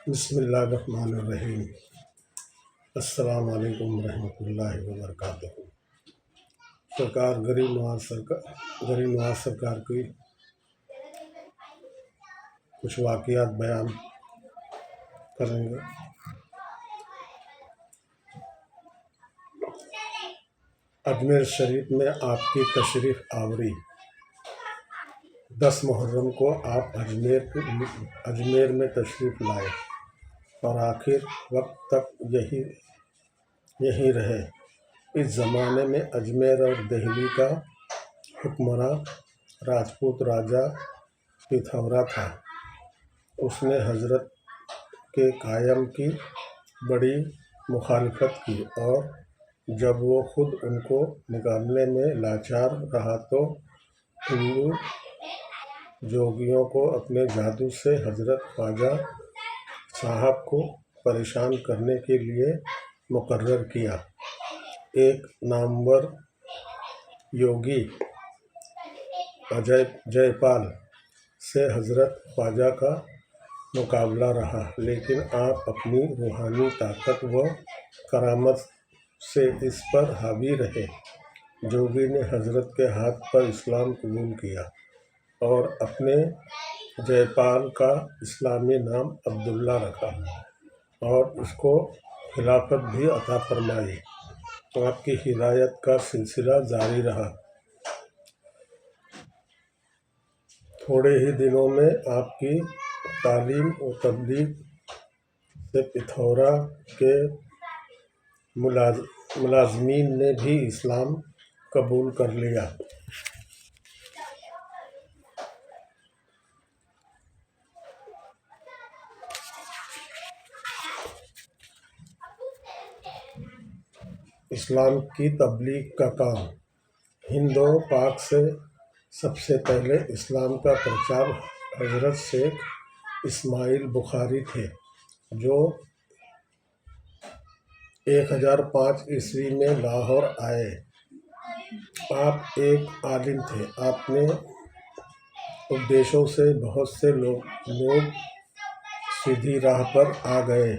بسم اللہ الرحمن الرحیم۔ السلام علیکم ورحمۃ اللہ وبرکاتہ۔ سرکار غریب نواز سرکار کی کچھ واقعات بیان کریں گے۔ اجمیر شریف میں آپ کی تشریف آوری۔ 10 محرم کو آپ اجمیر میں تشریف لائے اور آخر وقت تک یہی رہے۔ اس زمانے میں اجمیر اور دہلی کا حکمراں راجپوت راجا پتھورا تھا۔ اس نے حضرت کے قیام کی بڑی مخالفت کی اور جب وہ خود ان کو نکالنے میں لاچار رہا تو ہندو جوگیوں کو اپنے جادو سے حضرت خواجہ صاحب کو پریشان کرنے کے لیے مقرر کیا۔ ایک نامور یوگی جے پال سے حضرت خواجہ کا مقابلہ رہا، لیکن آپ اپنی روحانی طاقت و کرامت سے اس پر حاوی رہے۔ جوگی نے حضرت کے ہاتھ پر اسلام قبول کیا اور اپنے جے پال کا اسلامی نام عبداللہ رکھا اور اس کو خلافت بھی عطا فرمائی۔ آپ کی ہدایت کا سلسلہ جاری رہا۔ تھوڑے ہی دنوں میں آپ کی تعلیم و تبلیغ سے پتھورا کے ملازمین نے بھی اسلام قبول کر لیا۔ اسلام کی تبلیغ کا کام۔ ہند و پاک سے سب سے پہلے اسلام کا پرچار حضرت شیخ اسماعیل بخاری تھے، جو 1005 عیسوی میں لاہور آئے۔ آپ ایک عالم تھے۔ آپ نے اپدیشوں سے بہت سے لوگ سیدھی راہ پر آ گئے۔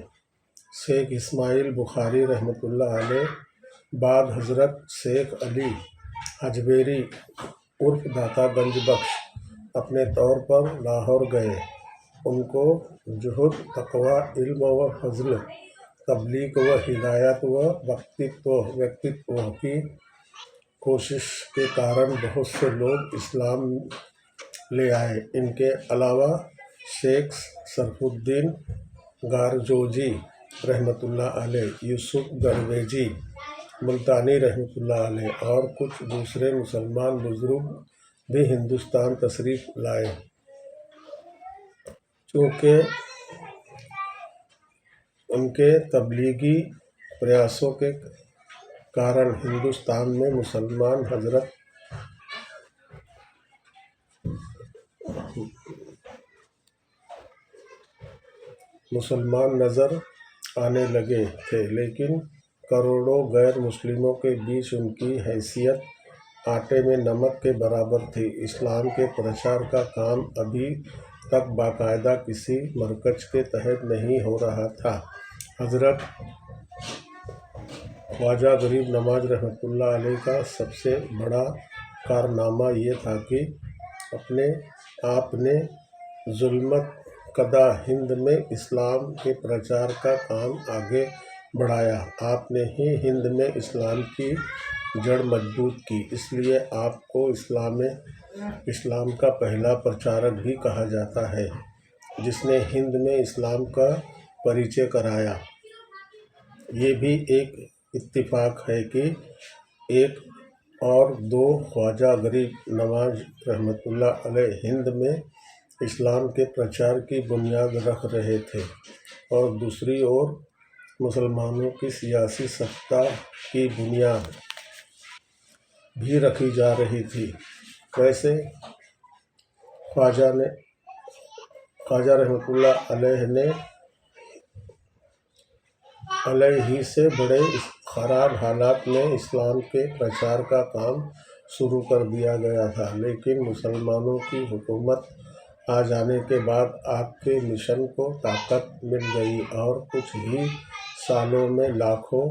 شیخ اسماعیل بخاری رحمۃ اللہ علیہ بعد حضرت شیخ علی حجویری عرف داتا گنج بخش اپنے طور پر لاہور گئے۔ ان کو زہد، تقویٰ، علم و فضل، تبلیغ و ہدایت و ویکتتو کی کوشش کے کارن بہت سے لوگ اسلام لے آئے۔ ان کے علاوہ شیخ شرف الدین گارجوجی رحمۃ اللہ علیہ، یوسف درویزی ملتانی رحمۃ اللہ علیہ اور کچھ دوسرے مسلمان بزرگ بھی ہندوستان تشریف لائے۔ چونکہ ان کے تبلیغی پریاسوں کے کارن ہندوستان میں مسلمان نظر آنے لگے تھے، لیکن کروڑوں غیر مسلموں کے بیچ ان کی حیثیت آٹے میں نمک کے برابر تھی۔ اسلام کے پرچار کا کام ابھی تک باقاعدہ کسی مرکز کے تحت نہیں ہو رہا تھا۔ حضرت خواجہ غریب نواز رحمۃ اللہ علیہ کا سب سے بڑا کارنامہ یہ تھا کہ آپ نے ظلمت کدہ ہند میں اسلام کے پرچار کا کام آگے بڑھایا۔ آپ نے ہی ہند میں اسلام کی جڑ مضبوط کی۔ اس لیے آپ کو اسلام کا پہلا پرچارک بھی کہا جاتا ہے، جس نے ہند میں اسلام کا پریچے کرایا۔ یہ بھی ایک اتفاق ہے کہ ایک اور دو خواجہ غریب نواز رحمۃ اللہ علیہ ہند میں اسلام کے پرچار کی بنیاد رکھ رہے تھے اور دوسری اور مسلمانوں کی سیاسی سطح کی بنیاد بھی رکھی جا رہی تھی۔ ویسے خواجہ رحمۃ اللہ علیہ ہی سے بڑے خراب حالات میں اسلام کے پرچار کا کام شروع کر دیا گیا تھا، لیکن مسلمانوں کی حکومت آ جانے کے بعد آپ کے مشن کو طاقت مل گئی اور کچھ ہی سالوں میں لاکھوں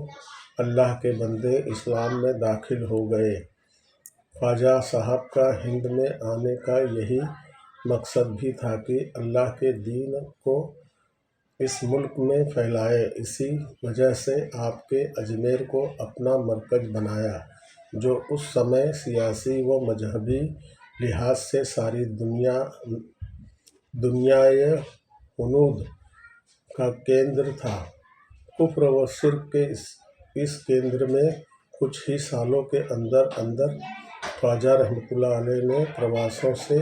اللہ کے بندے اسلام میں داخل ہو گئے۔ خواجہ صاحب کا ہند میں آنے کا یہی مقصد بھی تھا کہ اللہ کے دین کو اس ملک میں پھیلائے۔ اسی وجہ سے آپ کے اجمیر کو اپنا مرکز بنایا، جو اس سمے سیاسی و مذہبی لحاظ سے ساری دنیائے ہنود کا کیندر تھا۔ کفر و شرک کے اس کیندر میں کچھ ہی سالوں کے اندر اندر خواجہ رحمۃ اللہ علیہ نے پرواسوں سے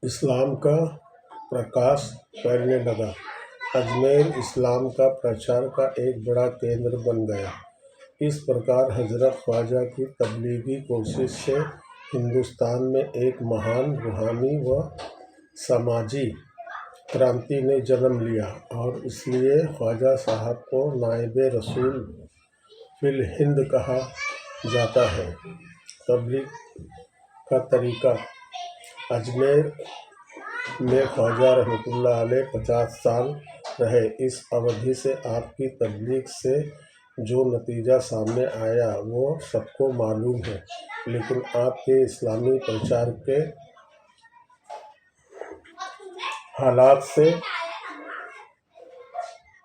اسلام کا پرکاش پھیلنے لگا۔ اجمیر اسلام کا پرچار کا ایک بڑا کیندر بن گیا۔ اس پرکار حضرت خواجہ کی تبلیغی کوشش سے ہندوستان میں ایک مہان روحانی و سماجی کرانتی نے جنم لیا، اور اس لیے خواجہ صاحب کو نائب رسول فی الہند کہا جاتا ہے۔ تبلیغ کا طریقہ: اجمیر میں خواجہ رحمۃ اللہ علیہ 50 سال رہے۔ اس اودھی سے آپ کی تبلیغ سے جو نتیجہ سامنے آیا وہ سب کو معلوم ہے، لیکن آپ کے اسلامی پرچار کے حالات سے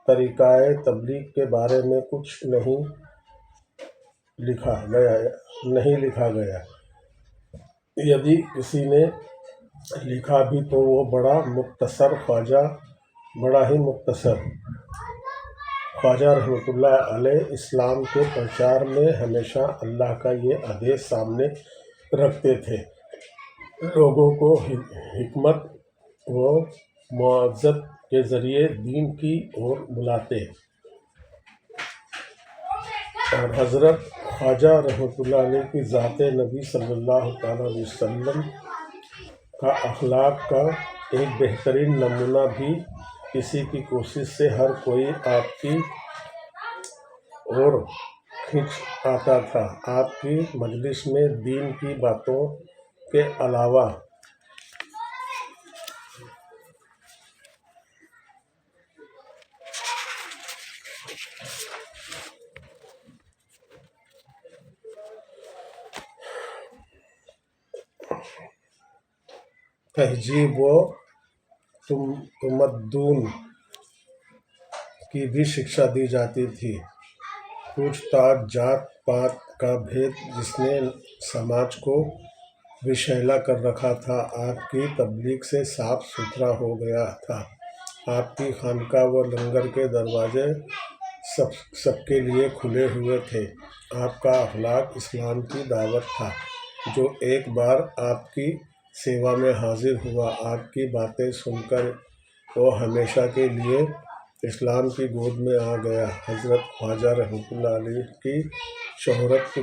طریقہ تبلیغ کے بارے میں کچھ نہیں لکھا گیا۔ یدی کسی نے لکھا بھی تو وہ بڑا ہی مختصر۔ خواجہ رحمۃ اللہ علیہ اسلام کے پرچار میں ہمیشہ اللہ کا یہ آدیش سامنے رکھتے تھے: لوگوں کو حکمت و موعظت کے ذریعے دین کی اور بلاتے۔ اور حضرت خواجہ رحمۃ اللہ علیہ کی ذات نبی صلی اللہ تعالیٰ علیہ وسلم کا اخلاق کا ایک بہترین نمونہ بھی اسی کی کوشش سے ہر کوئی آپ کی اور کھنچ آتا تھا۔ آپ کی مجلس میں دین کی باتوں کے علاوہ تہذیب و تمدن کی بھی شکشا دی جاتی تھی۔ پوچھ تاچھ، جات پات کا بھید جس نے سماج کو وشیلا کر رکھا تھا، آپ کی تبلیغ سے صاف ستھرا ہو گیا تھا۔ آپ کی خانقاہ و لنگر کے دروازے سب کے لیے کھلے ہوئے تھے۔ آپ کا اخلاق اسلام کی دعوت تھا۔ جو ایک بار آپ کی سیوا میں حاضر ہوا، آپ کی باتیں سن کر وہ ہمیشہ کے لیے اسلام کی گود میں آ گیا۔ حضرت خواجہ رحمۃ اللہ علیہ کی شہرت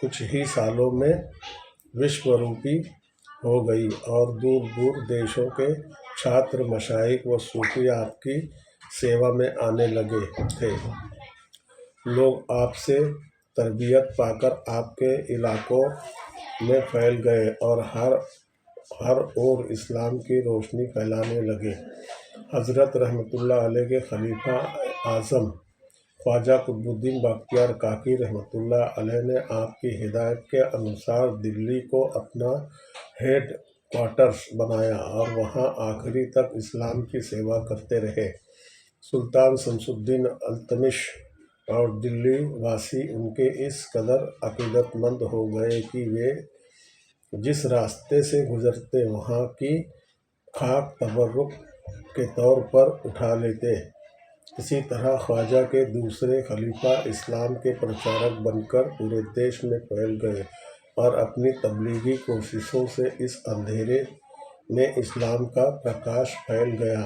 کچھ ہی سالوں میں وشو روپی ہو گئی، اور دور دور دیشوں کے چھاتر، مشائخ و صوفی آپ کی سیوا میں آنے لگے تھے۔ لوگ آپ سے تربیت پا کر آپ کے علاقوں میں پھیل گئے اور ہر اور اسلام کی روشنی پھیلانے لگے۔ حضرت رحمۃ اللہ علیہ کے خلیفہ اعظم خواجہ قطب الدین بختیار کاکی رحمۃ اللہ علیہ نے آپ کی ہدایت کے انوسار دلی کو اپنا ہیڈ کوارٹرز بنایا اور وہاں آخری تک اسلام کی سیوا کرتے رہے۔ سلطان شمس الدین التمش اور دلی واسی ان کے اس قدر عقیدت مند ہو گئے کہ وہ جس راستے سے گزرتے وہاں کی خاک تبرک کے طور پر اٹھا لیتے۔ اسی طرح خواجہ کے دوسرے خلیفہ اسلام کے پرچارک بن کر پورے دیش میں پھیل گئے اور اپنی تبلیغی کوششوں سے اس اندھیرے میں اسلام کا پرکاش پھیل گیا۔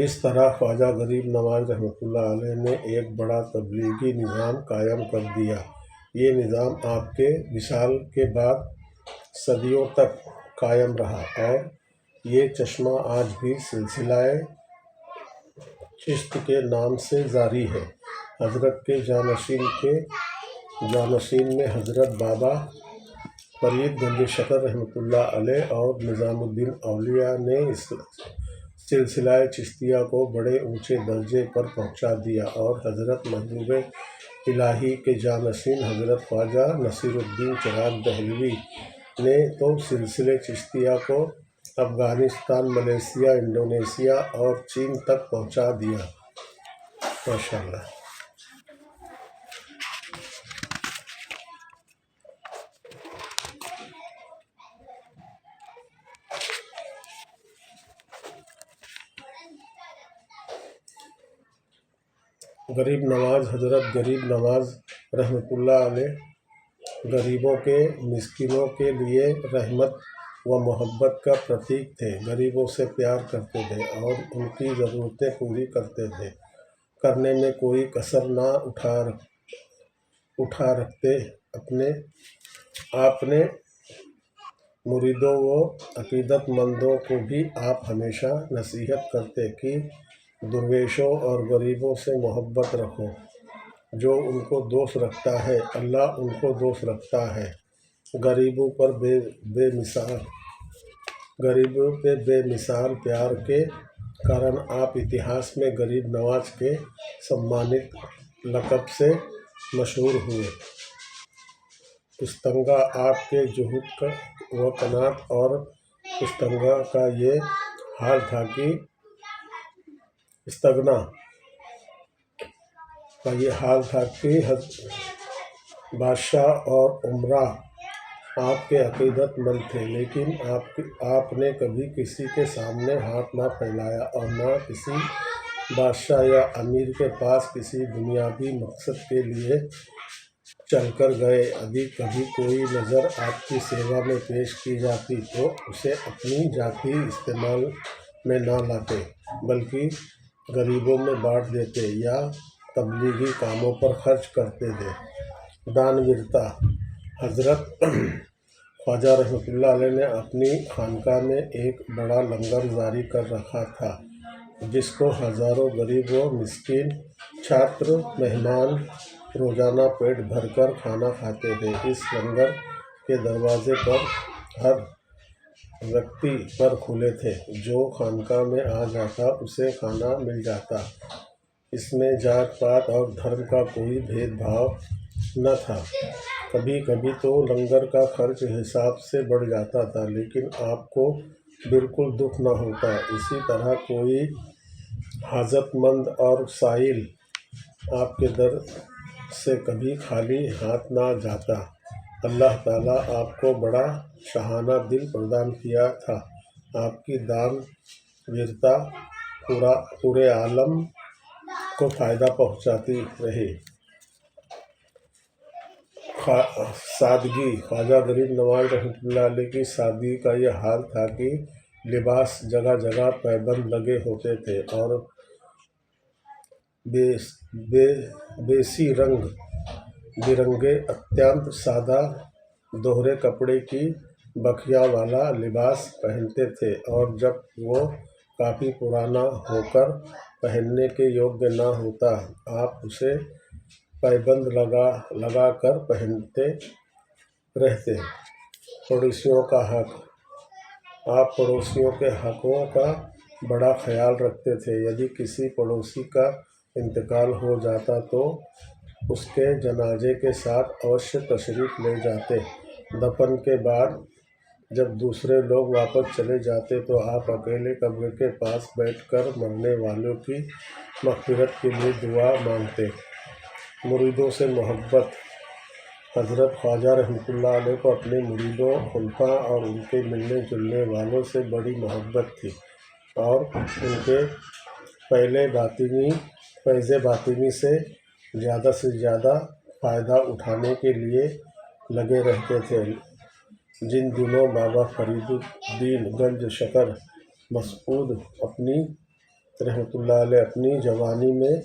اس طرح خواجہ غریب نواز رحمۃ اللہ علیہ نے ایک بڑا تبلیغی نظام قائم کر دیا۔ یہ نظام آپ کے وصال کے بعد صدیوں تک قائم رہا، اور یہ چشمہ آج بھی سلسلہ چشت کے نام سے جاری ہے۔ حضرت کے جانشین کے جانشین میں حضرت بابا فرید گنج شکر رحمۃ اللہ علیہ اور نظام الدین اولیاء نے اس سلسلہ چشتیہ کو بڑے اونچے درجے پر پہنچا دیا، اور حضرت محبوب الہی کے جانشین حضرت خواجہ نصیر الدین چراغ دہلوی نے تو سلسلہ چشتیہ کو افغانستان، ملیشیا، انڈونیشیا اور چین تک پہنچا دیا۔ ماشاءاللہ۔ غریب نواز حضرت غریب نواز رحمۃ اللہ علیہ غریبوں کے، مسکینوں کے لیے رحمت و محبت کا پرتیک تھے۔ غریبوں سے پیار کرتے تھے اور ان کی ضرورتیں پوری کرنے میں کوئی کسر نہ اٹھا رکھتے۔ آپ نے مریدوں و عقیدت مندوں کو بھی آپ ہمیشہ نصیحت کرتے کہ درویشوں اور غریبوں سے محبت رکھو۔ جو ان کو دوست رکھتا ہے، اللہ ان کو دوست رکھتا ہے۔ غریبوں پہ بے مثال پیار کے کارن آپ اتہاس میں غریب نواز کے سمانت لقب سے مشہور ہوئے۔ کشتنگا آپ کے جہد و قناعت اور کشتنگا کا یہ حال تھا کہ بادشاہ اور امراء آپ کے عقیدت مند تھے، لیکن آپ نے کبھی کسی کے سامنے ہاتھ نہ پھیلایا اور نہ کسی بادشاہ یا امیر کے پاس کسی دنیاوی مقصد کے لیے چل کر گئے۔ یدی کبھی کوئی نظر آپ کی سیوا میں پیش کی جاتی تو اسے اپنی ذاتی استعمال میں نہ لاتے، بلکہ غریبوں میں بانٹ دیتے یا تبلیغی کاموں پر خرچ کرتے تھے۔ دان ویرتا حضرت خواجہ رحمۃ اللہ علیہ نے اپنی خانقاہ میں ایک بڑا لنگر جاری کر رکھا تھا، جس کو ہزاروں غریب و مسکین چھاتر مہمان روزانہ پیٹ بھر کر کھانا کھاتے تھے۔ اس لنگر کے دروازے ہر ویکتی پر کھلے تھے۔ جو خانقاہ میں آ جاتا اسے کھانا مل جاتا۔ اس میں ذات پات اور دھرم کا کوئی بھید بھاؤ نہ تھا۔ کبھی کبھی تو لنگر کا خرچ حساب سے بڑھ جاتا تھا، لیکن آپ کو بالکل دکھ نہ ہوتا۔ اسی طرح کوئی حاجت مند اور سائل آپ کے در سے کبھی خالی ہاتھ نہ جاتا۔ اللہ تعالیٰ آپ کو بڑا شاہانہ دل پردان کیا تھا۔ آپ کی دان ویرتا پورے عالم کو فائدہ پہنچاتی رہی۔ سادگی خواجہ غریب نواز رحمۃ اللہ علیہ کی سادگی کا یہ حال تھا کہ لباس جگہ جگہ پابند لگے ہوتے تھے اور بیسی رنگ برنگے اتیانت سادہ دوہرے کپڑے کی بکھیاں والا لباس پہنتے تھے، اور جب وہ کافی پرانا ہو کر پہننے کے یوگیہ نہ ہوتا، آپ اسے پابند لگا کر پہنتے رہتے۔ پڑوسیوں کا حق آپ پڑوسیوں کے حقوق کا بڑا خیال رکھتے تھے۔ یدی کسی پڑوسی کا انتقال ہو جاتا تو اس کے جنازے کے ساتھ اوشیہ تشریف لے جاتے۔ دفن کے بعد جب دوسرے لوگ واپس چلے جاتے تو آپ اکیلے قبر کے پاس بیٹھ کر مرنے والوں کی مغفرت کے لیے دعا مانگتے۔ مریدوں سے محبت حضرت خواجہ رحمۃ اللہ علیہ کو اپنے مریدوں، خلفاء اور ان کے ملنے جلنے والوں سے بڑی محبت تھی، اور ان کے فیض باطنی سے زیادہ فائدہ اٹھانے کے لیے لگے رہتے تھے۔ جن دنوں بابا فرید الدین گنج شکر مسعود رحمۃ اللہ علیہ اپنی جوانی میں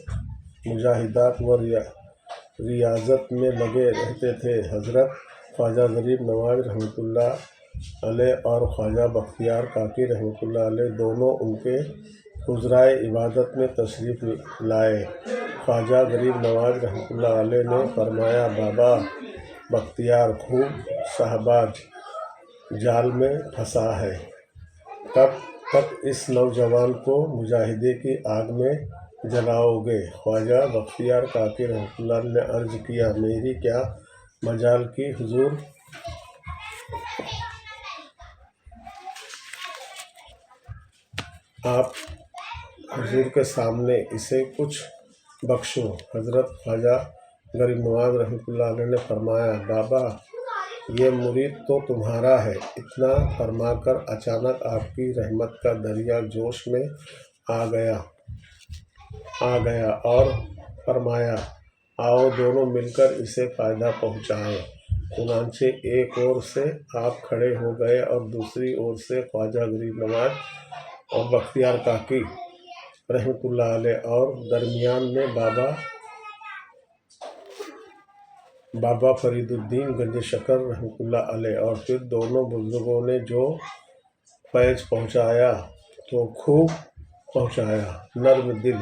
مجاہدات و ریاضت میں لگے رہتے تھے، حضرت خواجہ غریب نواز رحمۃ اللہ علیہ اور خواجہ بختیار کاکی رحمۃ اللہ علیہ دونوں ان کے حجرائے عبادت میں تشریف لائے۔ خواجہ غریب نواز رحمۃ اللہ علیہ نے فرمایا، بابا بختیار خوب شہباز جال میں پھنسا ہے، کب تک اس نوجوان کو مجاہدے کی آگ میں جلاؤ گے؟ خواجہ بختیار کاکی رحمۃ اللہ نے عرض کیا، میری کیا مجال کی حضور، آپ حضور کے سامنے اسے کچھ بخشو۔ حضرت خواجہ غریب نواز رحمۃ اللہ علیہ نے فرمایا، بابا یہ مرید تو تمہارا ہے۔ اتنا فرما کر اچانک آپ کی رحمت کا دریا جوش میں آ گیا اور فرمایا، آؤ دونوں مل کر اسے فائدہ پہنچائیں۔ چنانچہ ایک اور سے آپ کھڑے ہو گئے اور دوسری اور سے خواجہ غریب نواز اور بختیار کاکی رحمۃ اللہ علیہ، اور درمیان میں بابا فرید الدین گنج شکر رحمۃ اللہ علیہ، اور پھر دونوں بزرگوں نے جو فیض پہنچایا تو خوب پہنچایا۔ نرم دل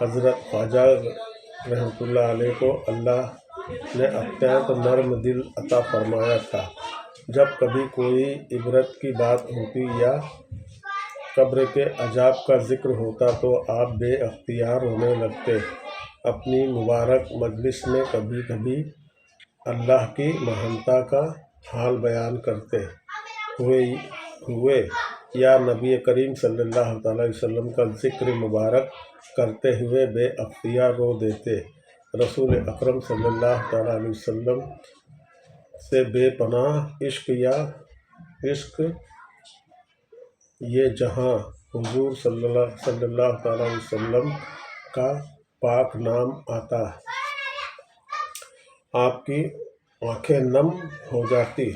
حضرت خواجہ رحمۃ اللہ علیہ کو اللہ نے اتیانت نرم دل عطا فرمایا تھا۔ جب کبھی کوئی عبرت کی بات ہوتی یا قبر کے عذاب کا ذکر ہوتا تو آپ بے اختیار رونے لگتے۔ اپنی مبارک مجلس میں کبھی کبھی اللہ کی مہانتا کا حال بیان کرتے ہوئے یا نبی کریم صلی اللہ علیہ وسلم کا ذکر مبارک کرتے ہوئے بے اختیار رو دیتے۔ رسول اکرم صلی اللہ علیہ وسلم سے بے پناہ عشق یہ جہاں حضور صلی اللہ علیہ وسلم کا پاک نام آتا آپ کی آنکھیں نم ہو جاتی۔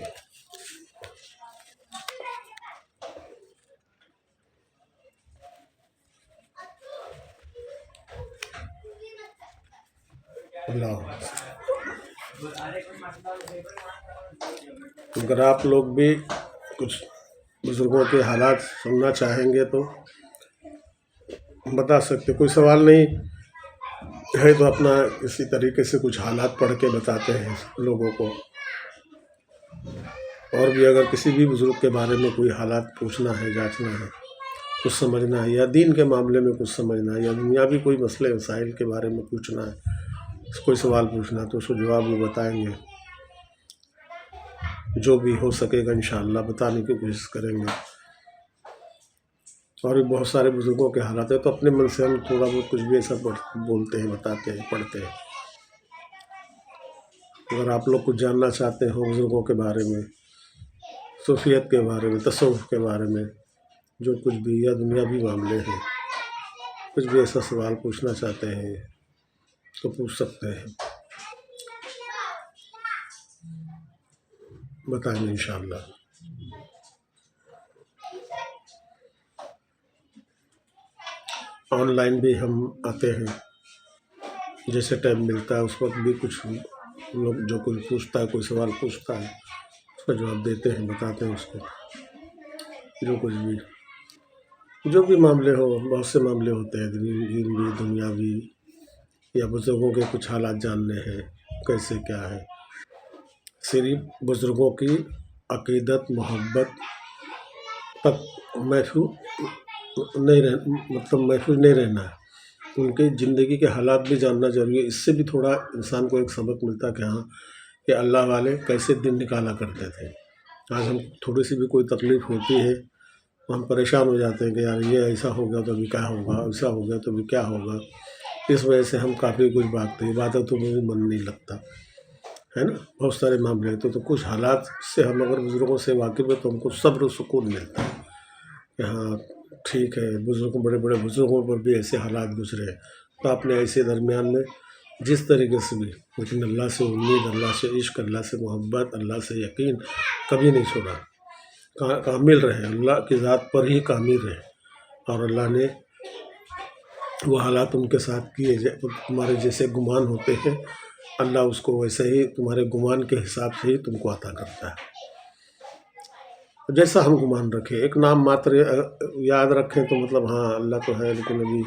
اللہ اگر آپ لوگ بھی کچھ بزرگوں کے حالات سننا چاہیں گے تو بتا سکتے، کوئی سوال نہیں ہے تو اپنا اسی طریقے سے کچھ حالات پڑھ کے بتاتے ہیں لوگوں کو۔ اور بھی اگر کسی بھی بزرگ کے بارے میں کوئی حالات پوچھنا ہے، جانچنا ہے، کچھ سمجھنا ہے، یا دین کے معاملے میں کچھ سمجھنا ہے، یا دنیاوی کوئی مسئلے مسائل کے بارے میں پوچھنا ہے، کوئی سوال پوچھنا ہے تو اس کو جواب بھی بتائیں گے، جو بھی ہو سکے گا انشاءاللہ بتانے کی کوشش کریں گے۔ اور بھی بہت سارے بزرگوں کے حالات ہیں تو اپنے من سے ہم تھوڑا بہت کچھ بھی ایسا بولتے ہیں، بتاتے ہیں، پڑھتے ہیں۔ اگر آپ لوگ کچھ جاننا چاہتے ہو بزرگوں کے بارے میں، صوفیت کے بارے میں، تصوف کے بارے میں، جو کچھ بھی یا دنیاوی معاملے ہیں، کچھ بھی ایسا سوال پوچھنا چاہتے ہیں تو پوچھ سکتے ہیں، بتائیں گے انشاءاللہ۔ آن لائن بھی ہم آتے ہیں، جیسے ٹائم ملتا ہے اس وقت بھی کچھ لوگ جو کوئی پوچھتا ہے، کوئی سوال پوچھتا ہے اس کا جواب دیتے ہیں، بتاتے ہیں اس کو، جو کچھ بھی جو بھی معاملے ہو، بہت سے معاملے ہوتے ہیں، دینی دنیاوی، یا بزرگوں کے کچھ حالات جاننے ہیں کیسے کیا ہے۔ صرف بزرگوں کی عقیدت محبت تک محفوظ نہیں رہنا ہے، ان کی زندگی کے حالات بھی جاننا ضروری ہے۔ اس سے بھی تھوڑا انسان کو ایک سبق ملتا ہے کہ ہاں کہ اللہ والے کیسے دن نکالا کرتے تھے۔ آج ہم تھوڑی سی بھی کوئی تکلیف ہوتی ہے تو ہم پریشان ہو جاتے ہیں کہ یار یہ ایسا ہو گیا تو ابھی کیا ہوگا، ایسا ہو گیا تو ابھی کیا ہوگا۔ اس وجہ سے ہم کافی کچھ بھاگتے، عبادتوں میں بھی من نہیں لگتا ہے نا، بہت سارے معاملے تو کچھ حالات سے ہم اگر بزرگوں سے واقف ہے تو ہم کو صبر و سکون ملتا ہے کہ ہاں ٹھیک ہے، بڑے بڑے بزرگوں پر بھی ایسے حالات گزرے تو آپ نے ایسے درمیان میں جس طریقے سے بھی، لیکن اللہ سے امید، اللہ سے عشق، اللہ سے محبت، اللہ سے یقین کبھی نہیں چھوڑا، کامل رہے، اللہ کی ذات پر ہی کامل رہے، اور اللہ نے وہ حالات ان کے ساتھ کیے تمہارے جیسے گمان ہوتے ہیں، اللہ اس کو ویسے ہی تمہارے گمان کے حساب سے ہی تم کو عطا کرتا ہے۔ جیسا ہم گمان رکھیں، ایک نام ماتر یاد رکھیں تو مطلب ہاں اللہ تو ہے، لیکن ابھی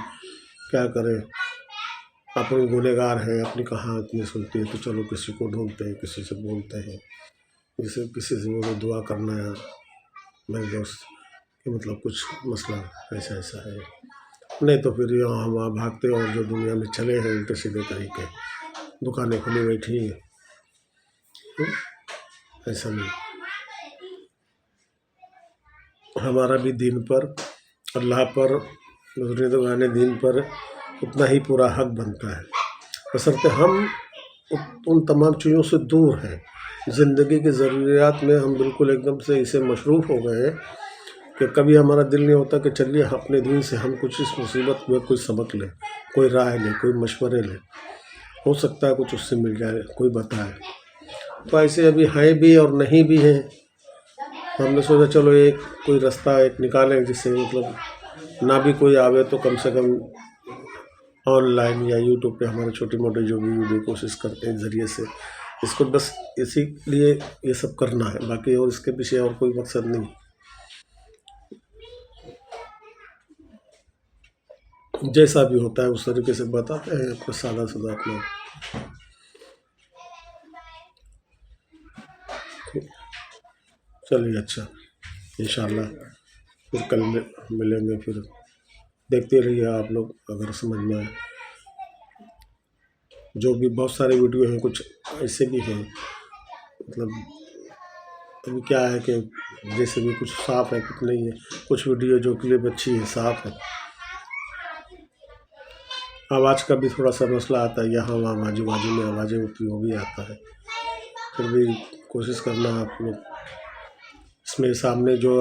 کیا کریں، اپنے گنہگار ہیں، اپنی کہاں اتنی سنتی ہے، تو چلو کسی کو ڈھونڈتے ہیں، کسی سے بولتے ہیں، کسی سے بولو دعا کرنا ہے میرے دوست کہ مطلب کچھ مسئلہ ایسا ایسا ہے، نہیں تو پھر یہاں وہاں بھاگتے اور جو دنیا میں چلے ہیں الٹے سیدھے طریقے، دکانیں کھلی بیٹھی ہیں، ایسا نہیں۔ ہمارا بھی دین پر، اللہ پر، بزرگان دین پر اتنا ہی پورا حق بنتا ہے، بشرطیہ ہم ان تمام چیزوں سے دور ہیں۔ زندگی کی ضروریات میں ہم بالکل ایک دم سے اسے مصروف ہو گئے ہیں کہ کبھی ہمارا دل نہیں ہوتا کہ چلیے اپنے دین سے ہم کچھ اس مصیبت میں کوئی سبق لیں، کوئی رائے لیں، کوئی مشورے لیں، ہو سکتا ہے کچھ اس سے مل جائے، کوئی بتائے۔ تو ایسے ابھی ہیں بھی اور نہیں بھی ہیں، ہم نے سوچا چلو ایک کوئی رستہ ایک نکالیں جس سے مطلب نہ بھی کوئی آوے تو کم سے کم آن لائن یا یوٹیوب پہ ہمارے چھوٹی موٹے جو بھی ویڈیو کوشش کرتے ہیں ذریعے سے، اس کو بس اسی لیے یہ سب کرنا ہے، باقی اور اس کے پیچھے اور کوئی مقصد نہیں۔ جیسا بھی ہوتا ہے اس طریقے سے بتاتے ہیں، اپنا سادہ سادہ اپنا۔ چلیے اچھا، انشاءاللہ پھر کل ملیں گے، پھر دیکھتے رہیے آپ لوگ اگر سمجھ میں آئے۔ جو بھی بہت سارے ویڈیو ہیں، کچھ ایسے بھی ہیں مطلب ابھی کیا ہے کہ جیسے بھی کچھ صاف ہے کچھ نہیں ہے، کچھ ویڈیو جو کلپ اچھی ہے صاف ہے، آواز کا بھی تھوڑا سا مسئلہ آتا ہے، یہاں وہاں بازو بازو میں آوازیں ہوتی ہیں وہ بھی آتا ہے، پھر بھی کوشش کرنا آپ لوگ اس میں سامنے جو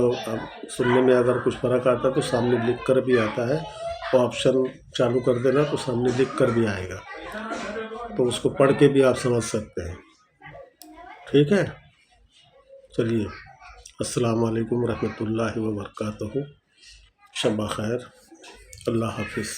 سننے میں اگر کچھ فرق آتا ہے تو سامنے لکھ کر بھی آتا ہے، وہ آپشن چالو کر دینا تو سامنے لکھ کر بھی آئے گا، تو اس کو پڑھ کے بھی آپ سمجھ سکتے ہیں۔ ٹھیک ہے، چلیے، السلام علیکم ورحمۃ اللہ وبرکاتہ، شب بخیر، اللہ حافظ۔